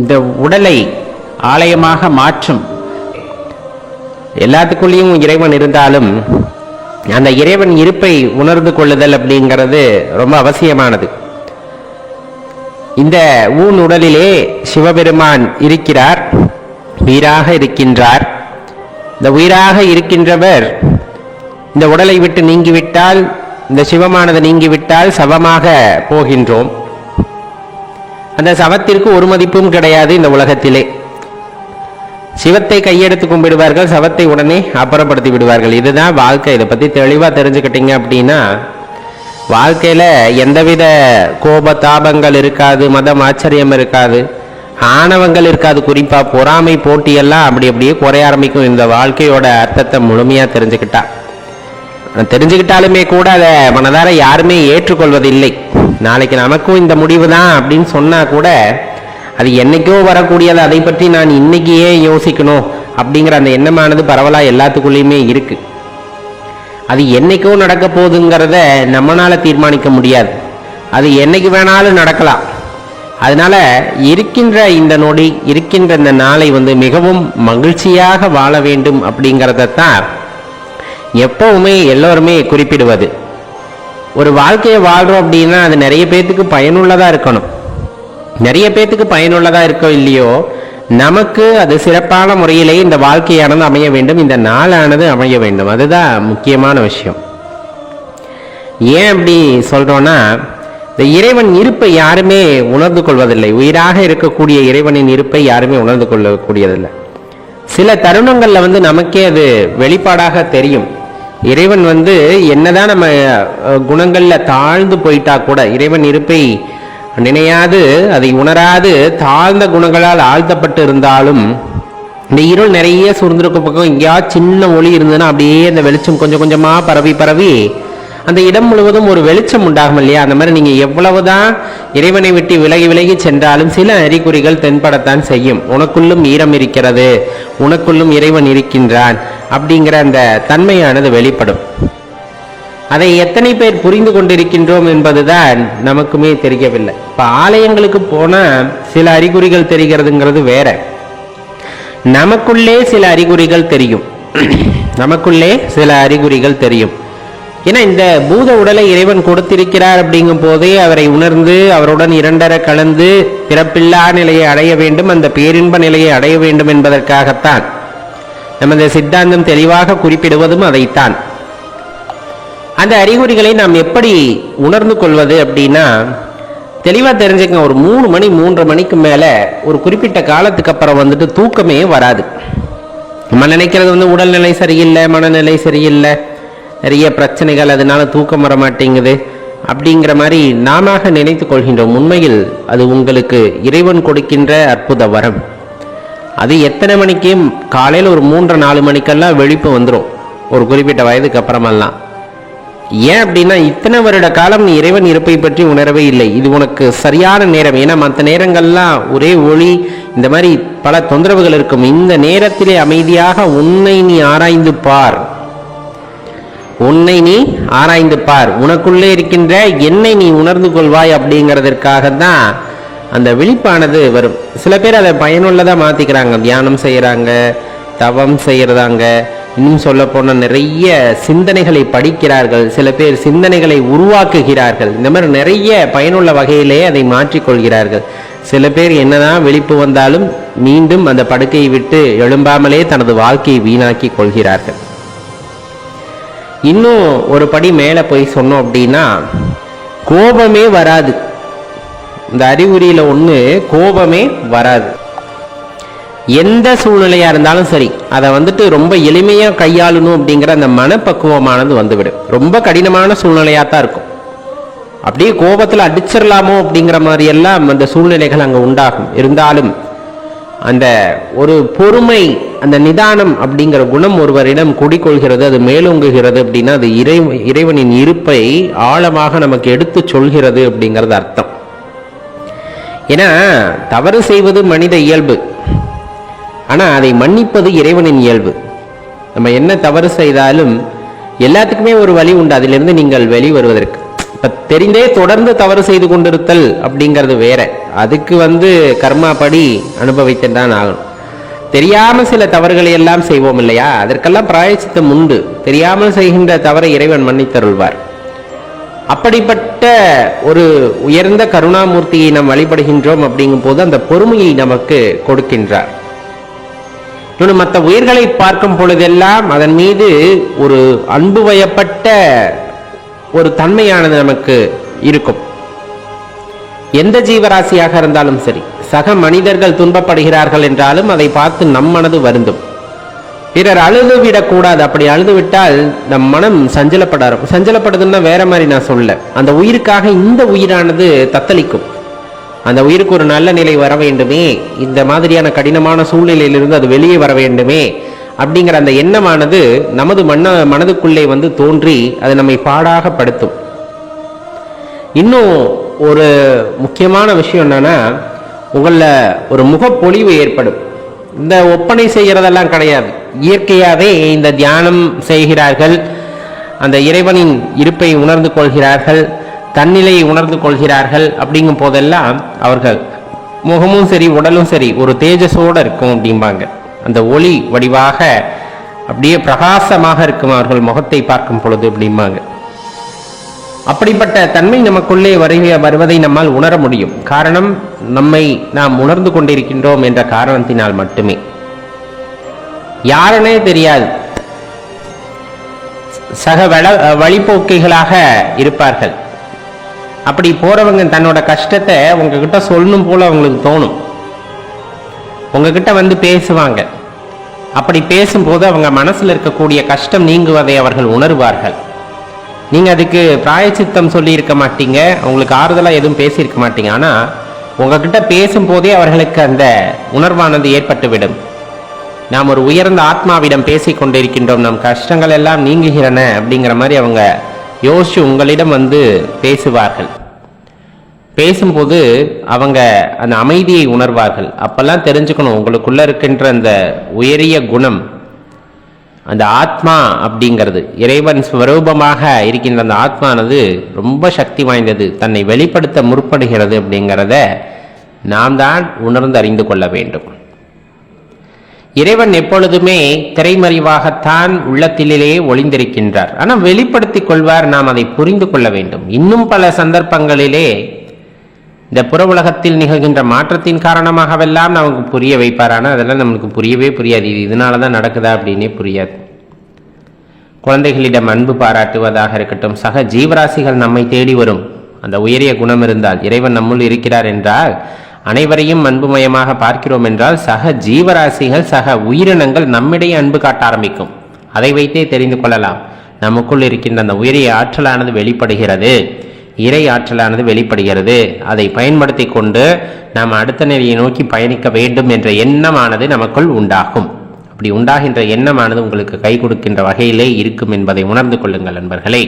இந்த உடலை ஆலயமாக மாற்றும். எல்லாத்துக்குள்ளேயும் இறைவன் இருந்தாலும் அந்த இறைவன் இருப்பை உணர்ந்து கொள்ளுதல் அப்படிங்கிறது ரொம்ப அவசியமானது. இந்த ஊன் உடலிலே சிவபெருமான் இருக்கிறார், உயிராக இருக்கின்றார். இந்த உயிராக இருக்கின்றவர் இந்த உடலை விட்டு நீங்கிவிட்டால், இந்த சிவமானது நீங்கிவிட்டால் சவமாக போகின்றோம். அந்த சவத்திற்கு ஒரு மதிப்பும் கிடையாது இந்த உலகத்திலே. சிவத்தை கையெடுத்து கும்பிடுவார்கள், சவத்தை உடனே அப்புறப்படுத்தி விடுவார்கள். இதுதான் வாழ்க்கை. இதை பற்றி தெளிவாக தெரிஞ்சுக்கிட்டீங்க அப்படின்னா வாழ்க்கையில் எந்தவித கோப தாபங்கள் இருக்காது, மதம் ஆச்சரியம் இருக்காது, ஆணவங்கள் இருக்காது. குறிப்பாக பொறாமை போட்டியெல்லாம் அப்படியே குறைய ஆரம்பிக்கும் இந்த வாழ்க்கையோட அர்த்தத்தை முழுமையாக தெரிஞ்சுக்கிட்டாலுமே கூட அதை மனதார யாருமே ஏற்றுக்கொள்வதில்லை. நாளைக்கு நமக்கும் இந்த முடிவு தான் அப்படின்னு சொன்னால் கூட அது என்னைக்கோ வரக்கூடியது, அதை பற்றி நான் இன்னைக்கு ஏன் யோசிக்கணும் அப்படிங்கிற அந்த எண்ணமானது பரவலாக எல்லாத்துக்குள்ளேயுமே இருக்கு. அது என்னைக்கோ நடக்க போகுதுங்கிறத நம்மளால தீர்மானிக்க முடியாது. அது என்னைக்கு வேணாலும் நடக்கலாம். அதனால இருக்கின்ற இந்த நொடி, இருக்கின்ற இந்த நாளை மிகவும் மகிழ்ச்சியாக வாழ வேண்டும் அப்படிங்கிறதான் எப்பவுமே எல்லோருமே குறிப்பிடுவது. ஒரு வாழ்க்கையை வாழ்றோம் அப்படின்னா அது நிறைய பேர்த்துக்கு பயனுள்ளதா இருக்கணும். நிறைய பேர்த்துக்கு பயனுள்ளதா இருக்கோ இல்லையோ, நமக்கு அது சிறப்பான முறையிலே இந்த வாழ்க்கையானது அமைய வேண்டும், இந்த நாளானது அமைய வேண்டும். அதுதான் முக்கியமான விஷயம். ஏன் அப்படி சொல்றோம்னா, இந்த இறைவன் இருப்பை யாருமே உணர்ந்து கொள்வதில்லை. உயிராக இருக்கக்கூடிய இறைவனின் இருப்பை யாருமே உணர்ந்து கொள்ளக்கூடியதில்லை. சில தருணங்கள்ல நமக்கே அது வெளிப்பாடாக தெரியும். இறைவன் என்னதான் நம்ம குணங்கள்ல தாழ்ந்து போயிட்டா கூட, இறைவன் இருப்பை நினையாது, அதை உணராது தாழ்ந்த குணங்களால் ஆழ்த்தப்பட்டு இருந்தாலும், இந்த இருள் நிறைய சூழ்ந்திருக்க பக்கம் எங்கேயா சின்ன ஒளி இருந்ததுன்னா அப்படியே அந்த வெளிச்சம் கொஞ்சம் கொஞ்சமா பரவி அந்த இடம் முழுவதும் ஒரு வெளிச்சம் உண்டாகும் இல்லையா? அந்த மாதிரி நீங்க எவ்வளவுதான் இறைவனை விட்டு விலகி சென்றாலும் சில அறிகுறிகள் தென்படத்தான் செய்யும். உனக்குள்ளும் ஈரம் இருக்கிறது, உனக்குள்ளும் இறைவன் இருக்கின்றான் அப்படிங்கிற அந்த தன்மையானது வெளிப்படும். அதை எத்தனை பேர் புரிந்து கொண்டிருக்கின்றோம் என்பதுதான் நமக்குமே தெரியவில்லை. இப்ப ஆலயங்களுக்கு போனா சில அறிகுறிகள் தெரிகிறதுங்கிறது வேற. நமக்குள்ளே சில அறிகுறிகள் தெரியும். நமக்குள்ளே சில அறிகுறிகள் தெரியும். ஏன்னா இந்த பூத உடலை இறைவன் கொடுத்திருக்கிறார் அப்படிங்கும் போதே அவரை உணர்ந்து அவருடன் இரண்டர கலந்து பிறப்பில்லா நிலையை அடைய வேண்டும், அந்த பேரின்ப நிலையை அடைய வேண்டும் என்பதற்காகத்தான் நமது சித்தாந்தம் தெளிவாக குறிப்பிடுவதும் அதைத்தான். அந்த அறிகுறிகளை நாம் எப்படி உணர்ந்து கொள்வது அப்படின்னா, தெளிவா தெரிஞ்சுக்க. ஒரு 3 மணி 3:30 மணிக்கு மேல ஒரு குறிப்பிட்ட காலத்துக்கு அப்புறம் தூக்கமே வராது. நம்ம நினைக்கிறது உடல்நிலை சரியில்லை, மனநிலை சரியில்லை, நிறைய பிரச்சனைகள், அதனால தூக்கம் வர மாட்டேங்குது அப்படிங்கிற மாதிரி நாம நினைத்து கொள்கின்றோம். உண்மையில் அது உங்களுக்கு இறைவன் கொடுக்கின்ற அற்புத வரம். அது எத்தனை மணிக்கு? காலையில் ஒரு 3-4 மணிக்கெல்லாம் வெளிப்பு வந்துடும் ஒரு குறிப்பிட்ட வயதுக்கு அப்புறமெல்லாம். ஏன் அப்படின்னா, இத்தனை வருட காலம் நீ இறைவன் இருப்பை பற்றி உணரவே இல்லை. இது உனக்கு சரியான நேரம். ஏன்னா மற்ற நேரங்கள்லாம் ஒரே ஒளி, இந்த மாதிரி பல தொந்தரவுகள் இருக்கும். இந்த நேரத்திலே அமைதியாக உன்னை நீ ஆராய்ந்து பார், உன்னை நீ ஆராய்ந்து பார், உனக்குள்ளே இருக்கின்ற என்னை நீ உணர்ந்து கொள்வாய் அப்படிங்கிறதுக்காகத்தான் அந்த விழிப்பானது வரும். சில பேர் அதை பயனுள்ளதாக மாற்றிக்கிறாங்க. தியானம் செய்கிறாங்க, தவம் செய்கிறதாங்க, இன்னும் சொல்ல போனால் நிறைய சிந்தனைகளை படிக்கிறார்கள். சில பேர் சிந்தனைகளை உருவாக்குகிறார்கள். இந்த மாதிரி நிறைய பயனுள்ள வகையிலே அதை மாற்றிக்கொள்கிறார்கள். சில பேர் என்னதான் விழிப்பு வந்தாலும் மீண்டும் அந்த படுக்கையை விட்டு எழும்பாமலே தனது வாழ்க்கையை வீணாக்கி கொள்கிறார்கள். இன்னும் ஒரு படி மேலே போய் சொன்னோம் அப்படின்னா, கோபமே வராது. இந்த அறிகுறியில ஒன்று, கோபமே வராது. எந்த சூழ்நிலையா இருந்தாலும் சரி, அதை ரொம்ப எளிமையா கையாளணும் அப்படிங்கிற அந்த மனப்பக்குவமானது வந்துவிடும். ரொம்ப கடினமான சூழ்நிலையா தான் இருக்கும். அப்படியே கோபத்தில் அடிச்சிடலாமோ அப்படிங்கிற மாதிரி எல்லாம் அந்த சூழ்நிலைகள் அங்கே உண்டாகும். இருந்தாலும் அந்த ஒரு பொறுமை, அந்த நிதானம் அப்படிங்கிற குணம் ஒருவரிடம் குடிக்கொள்கிறது, அது மேலோங்குகிறது அப்படின்னா அது இறைவனின் இருப்பை ஆழமாக நமக்கு எடுத்து சொல்கிறது அப்படிங்கிறது அர்த்தம். ஏன்னா தவறு செய்வது மனித இயல்பு, ஆனா அதை மன்னிப்பது இறைவனின் இயல்பு. நம்ம என்ன தவறு செய்தாலும் எல்லாத்துக்குமே ஒரு வழி உண்டு அதிலிருந்து நீங்கள் வெளிவருவதற்கு. இப்ப தெரிந்தே தொடர்ந்து தவறு செய்து கொண்டிருத்தல் அப்படிங்கிறது வேற. அதுக்கு கர்மா படி அனுபவித்துதான் ஆகணும். தெரியாமல் சில தவறுகளை எல்லாம் செய்வோம் இல்லையா, அதற்கெல்லாம் பிராயச்சித்தம் உண்டு. தெரியாமல் செய்கின்ற தவறை இறைவன் மன்னித்தருள்வார். அப்படிப்பட்ட ஒரு உயர்ந்த கருணாமூர்த்தியை நாம் வழிபடுகின்றோம் அப்படிங்கும் போது அந்த பொறுமையை நமக்கு கொடுக்கின்றார். இன்னொன்று, மற்ற உயிர்களை பார்க்கும் பொழுதெல்லாம் அதன் மீது ஒரு அன்பு வயப்பட்ட ஒரு தன்மையானது நமக்கு இருக்கும். எந்த ஜீவராசியாக இருந்தாலும் சரி, சக மனிதர்கள் துன்பப்படுகிறார்கள் என்றாலும் அதை பார்த்து நம் மனது வருந்தும். பிறர் அழுது விடக்கூடாது. அப்படி அழுது விட்டால் நம் மனம் சஞ்சலப்படுதுன்னா வேற மாதிரி நான் சொல்ல, அந்த உயிருக்காக இந்த உயிரானது தத்தளிக்கும். அந்த உயிருக்கு ஒரு நல்ல நிலை வர வேண்டுமே, இந்த மாதிரியான கடினமான சூழ்நிலையிலிருந்து அது வெளியே வர வேண்டுமே அப்படிங்கிற அந்த எண்ணமானது நமது மனதுக்குள்ளே தோன்றி அது நம்மை பாடாகப்படுத்தும். இன்னும் ஒரு முக்கியமான விஷயம் என்னன்னா, உங்களில் ஒரு முகப்பொழிவு ஏற்படும். இந்த ஒப்பனை செய்கிறதெல்லாம் கிடையாது. இயற்கையாகவே இந்த தியானம் செய்கிறார்கள், அந்த இறைவனின் இருப்பை உணர்ந்து கொள்கிறார்கள், தன்னிலையை உணர்ந்து கொள்கிறார்கள். அப்படிங்கும் போதெல்லாம் அவர்கள் முகமும் சரி உடலும் சரி ஒரு தேஜஸோடு இருக்கும் அப்படிம்பாங்க. அந்த ஒளி வடிவாக அப்படியே பிரகாசமாக இருக்கும் அவர்கள் முகத்தை பார்க்கும் பொழுது அப்படிம்பாங்க. அப்படிப்பட்ட தன்மை நமக்குள்ளே வருவதை நம்மால் உணர முடியும். காரணம், நம்மை நாம் உணர்ந்து கொண்டிருக்கின்றோம் என்ற காரணத்தினால் மட்டுமே. யாருனே தெரியாது, சக வழிபோக்கிகளாக இருப்பார்கள். அப்படி போறவங்க தன்னோட கஷ்டத்தை உங்ககிட்ட சொல்லணும் போல அவங்களுக்கு தோணும். உங்ககிட்ட பேசுவாங்க. அப்படி பேசும்போது அவங்க மனசுல இருக்கக்கூடிய கஷ்டம் நீங்குவதை அவர்கள் உணர்வார்கள். நீங்க அதுக்கு பிராயச்சித்தம் சொல்லி இருக்க மாட்டீங்க, உங்களுக்கு ஆறுதலா எதுவும் பேசியிருக்க மாட்டீங்க. ஆனா உங்ககிட்ட பேசும்போதே அவர்களுக்கு அந்த உணர்வானது ஏற்பட்டுவிடும். நாம் ஒரு உயர்ந்த ஆத்மாவிடம் பேசிக் கொண்டிருக்கின்றோம், நம் கஷ்டங்கள் எல்லாம் நீங்குகிறன அப்படிங்கிற மாதிரி அவங்க யோசிச்சு உங்களிடம் பேசுவார்கள். பேசும்போது அவங்க அந்த அமைதியை உணர்வார்கள். அப்பெல்லாம் தெரிஞ்சுக்கணும், உங்களுக்குள்ள இருக்கின்ற அந்த உயரிய குணம், அந்த ஆத்மா அப்படிங்கிறது, இறைவன் ஸ்வரூபமாக இருக்கின்ற அந்த ஆத்மானது ரொம்ப சக்தி வாய்ந்தது, தன்னை வெளிப்படுத்த முற்படுகிறது அப்படிங்கிறத நாம் தான் உணர்ந்து அறிந்து கொள்ள வேண்டும். இறைவன் எப்பொழுதுமே திரைமறைவாகத்தான் உள்ளத்திலே ஒளிந்திருக்கின்றார். ஆனால் வெளிப்படுத்திக் கொள்வார், நாம் அதை புரிந்து கொள்ள வேண்டும். இன்னும் பல சந்தர்ப்பங்களிலே இந்த புற உலகத்தில் நிகழ்கின்ற மாற்றத்தின் காரணமாகவெல்லாம் நமக்கு புரிய வைப்பார். ஆனால் அதெல்லாம் நமக்கு புரியவே புரியாது. இது இதனால தான் நடக்குதா அப்படின்னே புரியாது. குழந்தைகளிடம் அன்பு பாராட்டுவதாக இருக்கட்டும், சக ஜீவராசிகள் நம்மை தேடி வரும். அந்த உயரிய குணம் இருந்தால், இறைவன் நம்முள் இருக்கிறார் என்றால், அனைவரையும் அன்புமயமாக பார்க்கிறோம் என்றால், சக ஜீவராசிகள் சக உயிரினங்கள் நம்மிடையே அன்பு காட்ட ஆரம்பிக்கும். அதை வைத்தே தெரிந்து கொள்ளலாம், நமக்குள் இருக்கின்ற அந்த உயரிய ஆற்றலானது வெளிப்படுகிறது, இறை ஆற்றலானது வெளிப்படுகிறது. அதை பயன்படுத்தி கொண்டு நாம் அடுத்த நிலையை நோக்கி பயணிக்க வேண்டும் என்ற எண்ணமானது நமக்குள் உண்டாகும். அப்படி உண்டாகின்ற எண்ணமானது உங்களுக்கு கை கொடுக்கின்ற வகையிலே இருக்கும் என்பதை உணர்ந்து கொள்ளுங்கள் நண்பர்களே.